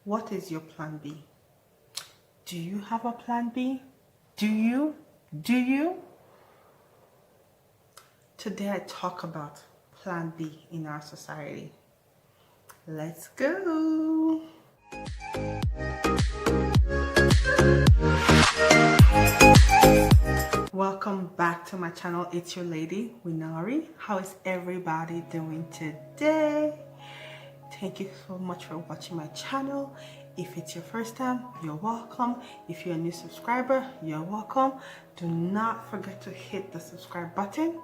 What is your plan B? Do you have a plan B? Do you? Today I talk about plan B in our society. Let's go. Welcome back to my channel. It's your lady, Win Ari. How is everybody doing today? Thank you so much for watching my channel. If it's your first time, you're welcome. If you're a new subscriber, you're welcome. Do not forget to hit the subscribe button,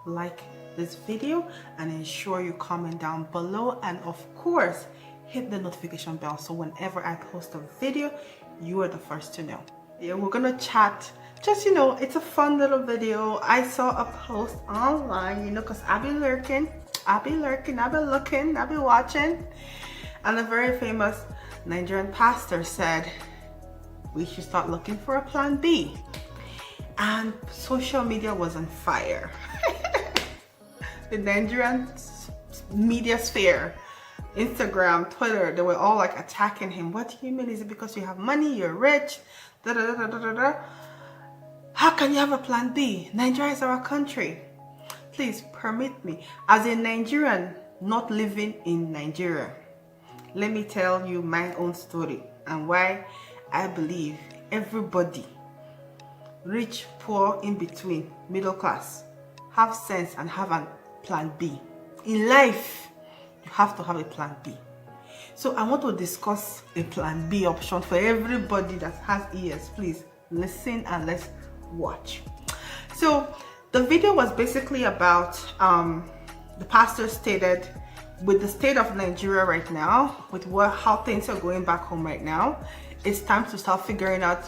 like this video, and ensure you comment down below, and of course hit the notification bell so whenever I post a video, you are the first to know. Yeah, we're gonna chat. Just, it's a fun little video. I saw a post online, because I be lurking, I be looking, I be watching, and a very famous Nigerian pastor said we should start looking for a plan B, and social media was on fire. The Nigerian media sphere, Instagram, Twitter, they were all like attacking him. What do you mean? Is it because you have money, you're rich, da da da da da da? How can you have a plan B? Nigeria is our country. Please permit me, as a Nigerian not living in Nigeria, let me tell you my own story and why I believe everybody, rich, poor, in between, middle class, have sense and have a plan B. In life, you have to have a plan B. So I want to discuss a plan B option for everybody that has ears. Please listen and let's watch. So the video was basically about the pastor stated, with the state of Nigeria right now, with how things are going back home right now, it's time to start figuring out,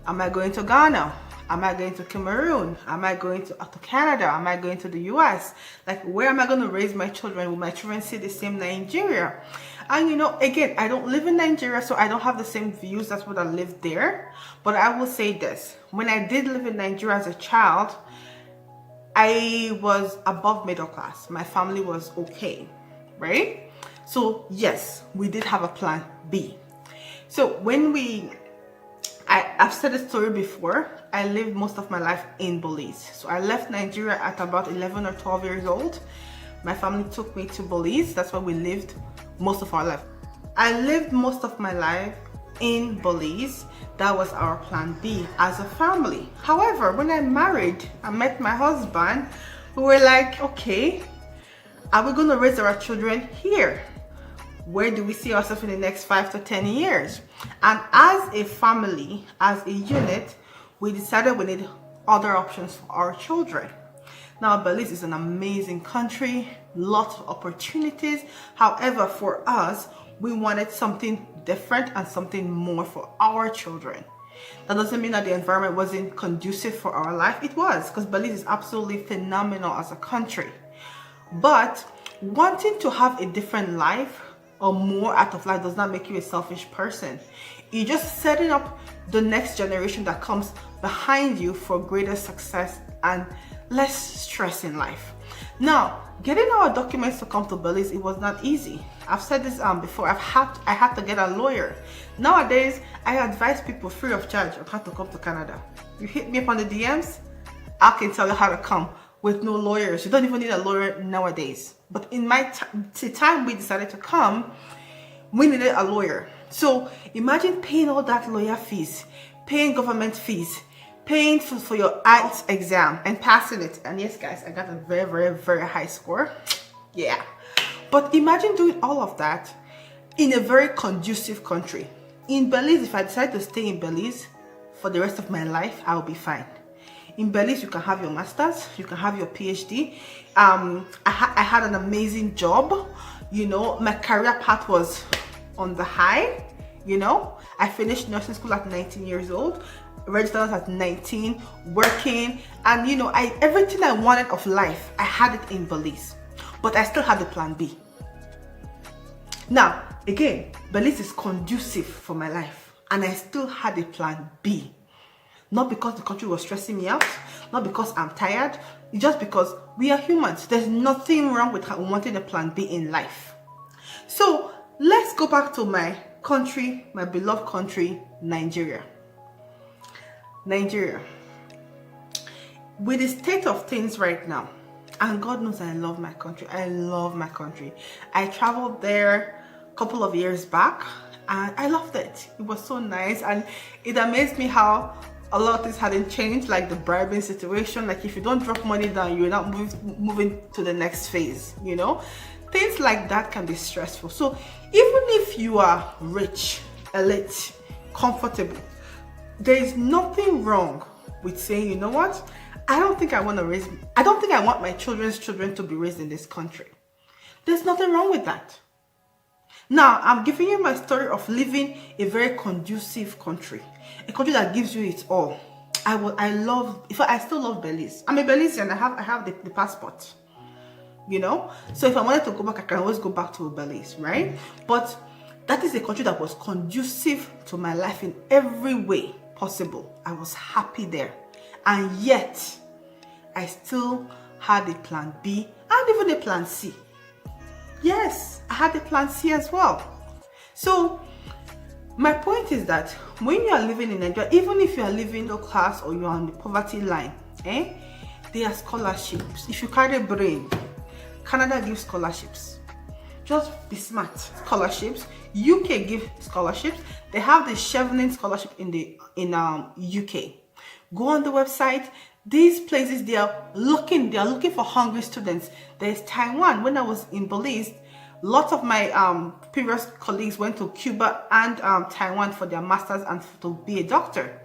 am I going to Ghana? Am I going to Cameroon? Am I going to Canada? Am I going to the US? Like, where am I going to raise my children? Will my children see the same Nigeria? And again, I don't live in Nigeria, so I don't have the same views as what I lived there. But I will say this, when I did live in Nigeria as a child, I was above middle class. My family was okay, right? So yes, we did have a plan B. So when I've said the story before, I lived most of my life in Belize. So I left Nigeria at about 11 or 12 years old. My family took me to Belize. That's where we lived most of our life. I lived most of my life in Belize. That was our plan B as a family. However, when I married, I met my husband, we were like, okay, are we going to raise our children here? Where do we see ourselves in the next 5 to 10 years? And as a family, as a unit, we decided we need other options for our children. Now, Belize is an amazing country, lots of opportunities. However, for us, we wanted something different and something more for our children. That doesn't mean that the environment wasn't conducive for our life. It was, because Belize is absolutely phenomenal as a country. But wanting to have a different life or more out of life does not make you a selfish person. You're just setting up the next generation that comes behind you for greater success and less stress in life. Now, getting our documents to come to Belize, it was not easy. I've said this before. I had to get a lawyer. Nowadays, I advise people free of charge on how to come to Canada. You hit me up on the DMs, I can tell you how to come with no lawyers. You don't even need a lawyer nowadays. But in my time we decided to come, we needed a lawyer. So imagine paying all that lawyer fees, paying government fees, paying for your IELTS exam and passing it. And yes, guys, I got a very, very, very high score. Yeah. But imagine doing all of that in a very conducive country. In Belize, if I decide to stay in Belize for the rest of my life, I'll be fine. In Belize, you can have your master's, you can have your PhD. I had an amazing job. My career path was on the high. I finished nursing school at 19 years old, registered at 19, working, and everything I wanted of life, I had it in Belize. But I still had the plan B. Now, again, Belize is conducive for my life, and I still had a plan B. Not because the country was stressing me out, not because I'm tired, it's just because we are humans. There's nothing wrong with wanting a plan B in life. So let's go back to my country, my beloved country, Nigeria. Nigeria. With the state of things right now, and God knows I love my country. I love my country. I traveled there a couple of years back and I loved it. It was so nice, and it amazed me how a lot of things hadn't changed, like the bribing situation. Like if you don't drop money down, you're not moving to the next phase, you know? Things like that can be stressful. So even if you are rich, elite, comfortable, there is nothing wrong with saying, you know what? I don't think I want my children's children to be raised in this country. There's nothing wrong with that. Now, I'm giving you my story of living a very conducive country. A country that gives you it all. I still love Belize. I'm a Belizean. I have the passport. You know? So if I wanted to go back, I can always go back to Belize, right? But that is a country that was conducive to my life in every way possible. I was happy there. And yet, I still had a plan B and even a plan C. Yes, I had a plan C as well. So, my point is that when you are living in Nigeria, even if you are living low class or you are on the poverty line, there are scholarships. If you carry a brain, Canada gives scholarships. Just be smart. Scholarships. UK give scholarships. They have the Chevening scholarship in UK. Go on the website. These places, they are looking for hungry students. There's Taiwan. When I was in Belize, lots of my previous colleagues went to Cuba and Taiwan for their masters and to be a doctor.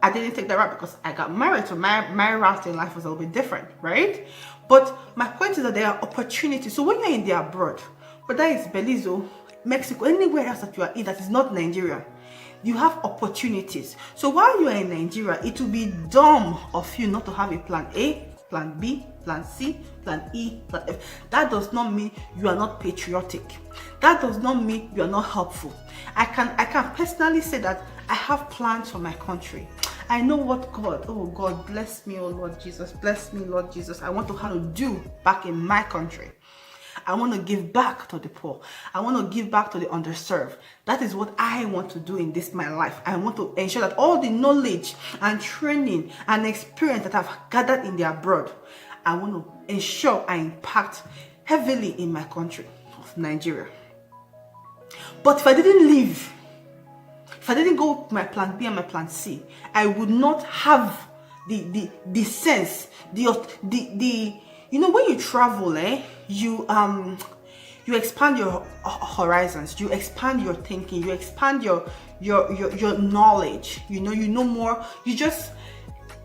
I didn't take that route because I got married, so my route in life was a little bit different, right? But my point is that there are opportunities. So when you're in the abroad, whether it's Belize, Mexico, anywhere else that you are in that is not Nigeria, you have opportunities. So while you are in Nigeria, it will be dumb of you not to have a plan A, plan B, plan C, plan E, plan F. That does not mean you are not patriotic. That does not mean you are not helpful. I can personally say that I have plans for my country. I know what God bless me, oh Lord Jesus, bless me, Lord Jesus. I want to how to do back in my country. I want to give back to the poor. I want to give back to the underserved. That is what I want to do in my life. I want to ensure that all the knowledge and training and experience that I've gathered in the abroad, I want to ensure I impact heavily in my country of Nigeria. But if I didn't leave, if I didn't go with my plan B and my plan C, I would not have the sense, you know, when you travel, you expand your horizons, you expand your thinking, you expand your knowledge. You know more.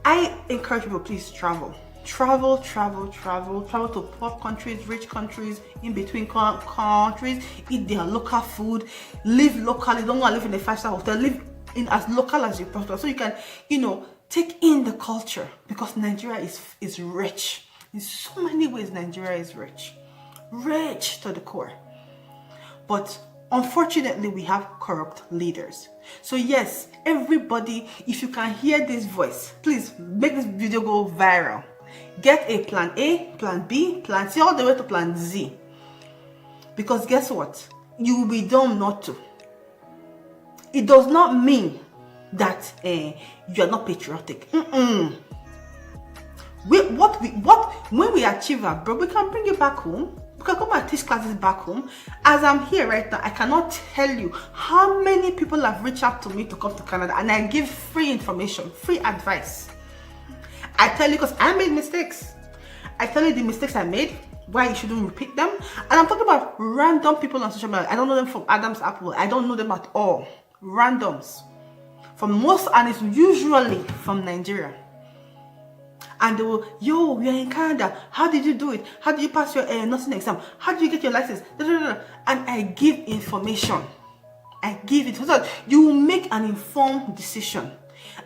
I encourage people, please travel to poor countries, rich countries, in between countries, eat their local food, live locally. Don't want to live in a 5-star hotel, live in as local as you possible, so you can, take in the culture, because Nigeria is rich. In so many ways, Nigeria is rich to the core. But unfortunately, we have corrupt leaders. So yes, everybody, if you can hear this voice, please make this video go viral. Get a plan A, plan B, plan C, all the way to plan Z. Because guess what? You will be dumb not to. It does not mean that you are not patriotic. When we achieve our goal, we can bring it back home. We can come and teach classes back home. As I'm here right now, I cannot tell you how many people have reached out to me to come to Canada, and I give free information, free advice. I tell you because I made mistakes. I tell you the mistakes I made, why you shouldn't repeat them. And I'm talking about random people on social media. I don't know them from Adam's apple. I don't know them at all. Randoms. And it's usually from Nigeria. And they will, yo, we are in Canada. How did you do it? How did you pass your nursing exam? How did you get your license? And I give information. I give it so that you will make an informed decision.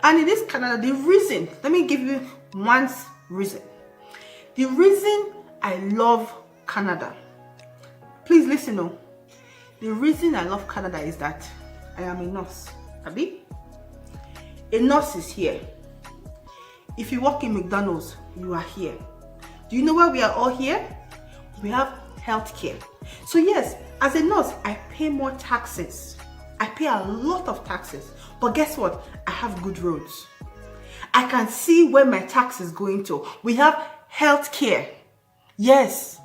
And in this Canada, the reason, let me give you one reason. The reason I love Canada, please listen. The reason I love Canada is that I am a nurse. Abi? A nurse is here. If you work in McDonald's, you are here. Do you know why we are all here? We have healthcare. So yes, as a nurse, I pay more taxes I pay a lot of taxes. But guess what? I have good roads. I can see where my tax is going to. We have health care. Yes.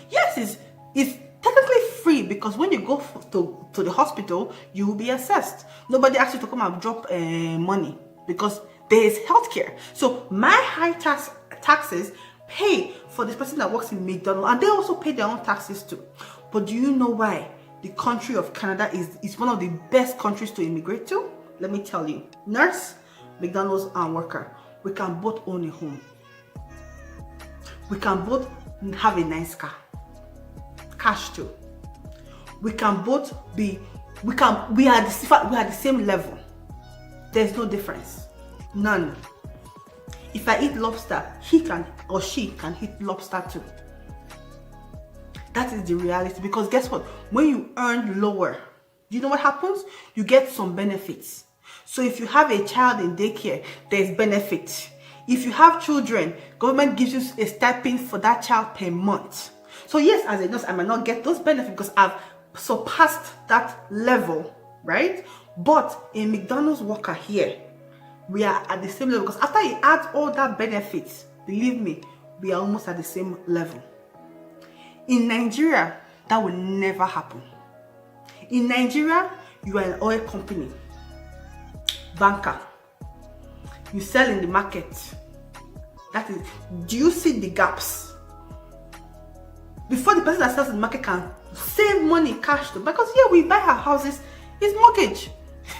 Yes, it's technically free because when you go to the hospital, you will be assessed. Nobody asks you to come and drop money because there is healthcare. So my high taxes pay for this person that works in McDonald's, and they also pay their own taxes too. But do you know why the country of Canada is one of the best countries to immigrate to? Let me tell you. Nurse, McDonald's, and worker, we can both own a home. We can both have a nice car. Cash too. We can both be, we are the same level. There's no difference. None. If I eat lobster, he can or she can eat lobster too. That is the reality, because guess what? When you earn lower, you know what happens? You get some benefits. So if you have a child in daycare, there's benefit. If you have children, government gives you a stipend for that child per month. So yes, as a nurse, I might not get those benefits because I've surpassed that level, right? But a McDonald's worker here, we are at the same level, because after you add all that benefits, believe me, we are almost at the same level. In Nigeria, that will never happen. In Nigeria, you are an oil company, banker, you sell in the market. That is, do you see the gaps? Before the person that sells in the market can save money cash to, because here we buy our houses, it's mortgage.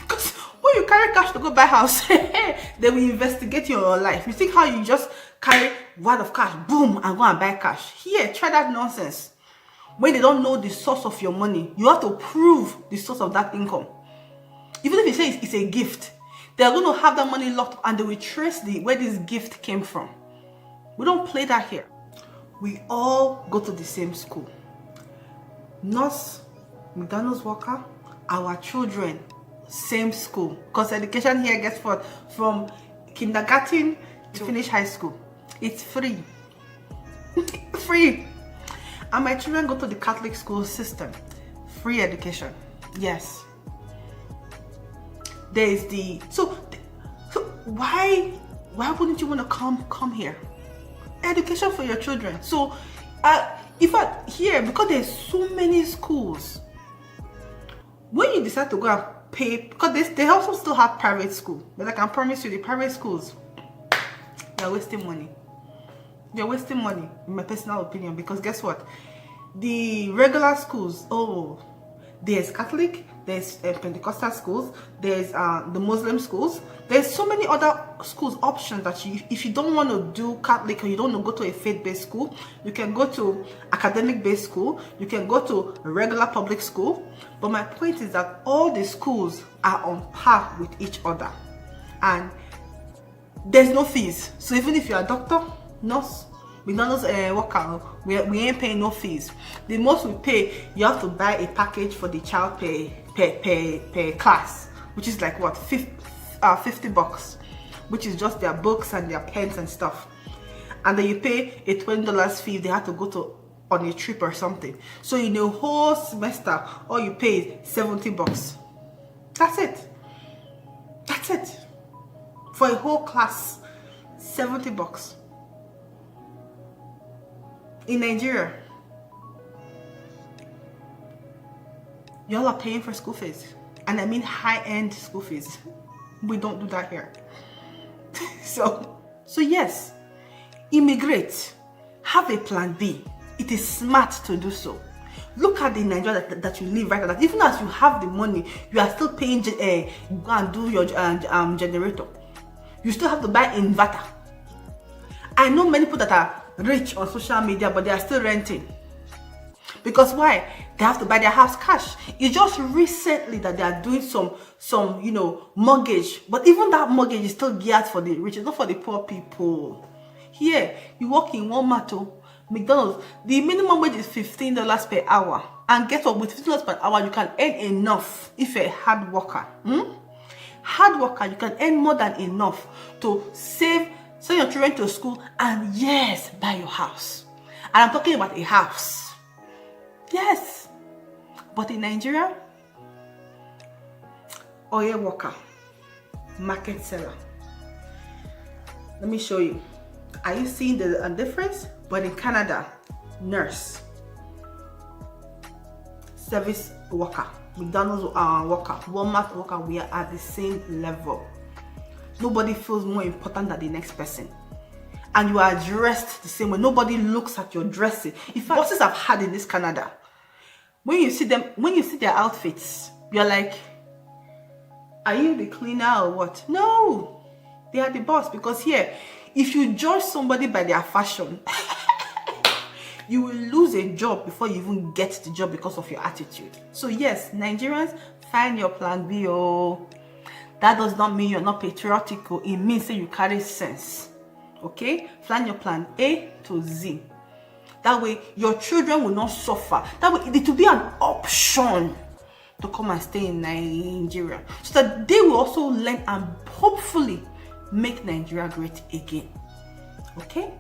Because when you carry cash to go buy house, they will investigate your life. You think how you just carry wad of cash, boom, and go and buy cash. Here, try that nonsense. When they don't know the source of your money, you have to prove the source of that income. Even if you say it's a gift, they are going to have that money locked up and they will trace where this gift came from. We don't play that here. We all go to the same school. Nurse, McDonald's worker, our children, same school. Because education here gets from kindergarten to finish high school. It's free. Free. And my children go to the Catholic school system. Free education. Yes. There is so why wouldn't you want to come here? Education for your children. So here, because there's so many schools, when you decide to go and pay, because they also still have private school, but I can promise you the private schools, they're wasting money. They're wasting money, in my personal opinion, because guess what? The regular schools, there's Catholic, there's Pentecostal schools, there's the Muslim schools, there's so many other schools options that if you don't want to do Catholic or you don't want to go to a faith-based school, you can go to academic-based school, you can go to a regular public school. But my point is that all the schools are on par with each other, and there's no fees. So even if you're a doctor, nurse, McDonald's worker, we ain't paying no fees. The most we pay, you have to buy a package for the child per class, which is like what, $50, which is just their books and their pens and stuff. And then you pay a $20 fee if they have to go on a trip or something. So in a whole semester, all you pay is $70. That's it. That's it. For a whole class, $70. In Nigeria, y'all are paying for school fees, and I mean high-end school fees. We don't do that here. So yes, immigrate, have a plan B. It is smart to do so. Look at the Nigeria that you live right now. That even as you have the money, you are still paying go and do your generator. You still have to buy inverter. I know many people that are rich on social media, but they are still renting. Because why? They have to buy their house cash. It's just recently that they are doing some mortgage, but even that mortgage is still geared for the rich. It's not for the poor people. Here, you work in Walmart, McDonald's, the minimum wage is $15 per hour, and guess what? With $15 per hour, you can earn enough if you're a hard worker. Hard worker, you can earn more than enough to send your children to school, and yes, buy your house. And I'm talking about a house. Yes. But in Nigeria, oil worker, market seller. Let me show you. Are you seeing the difference? But in Canada, nurse, service worker, McDonald's worker, Walmart worker, we are at the same level. Nobody feels more important than the next person. And you are dressed the same way. Nobody looks at your dressing. In fact, bosses I've had in this Canada, when you see them, when you see their outfits, you're like, are you the cleaner or what? No, they are the boss. Because here, if you judge somebody by their fashion, you will lose a job before you even get the job because of your attitude. So yes, Nigerians, find your plan B. Oh, that does not mean you're not patriotic. It means that you carry sense. Okay, find your plan A to Z. That way, your children will not suffer. That way, it will be an option to come and stay in Nigeria, so that they will also learn and hopefully make Nigeria great again. Okay,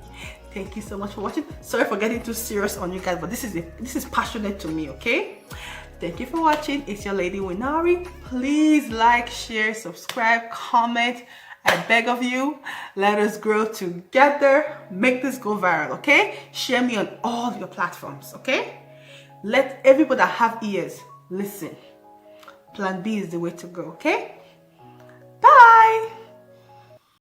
thank you so much for watching. Sorry for getting too serious on you guys, but this is passionate to me. Okay, thank you for watching. It's your lady Win Ari. Please like, share, subscribe, comment. I beg of you, let us grow together. Make this go viral. Okay, share me on all your platforms. Okay, let everybody that have ears listen. Plan B is the way to go. Okay, bye.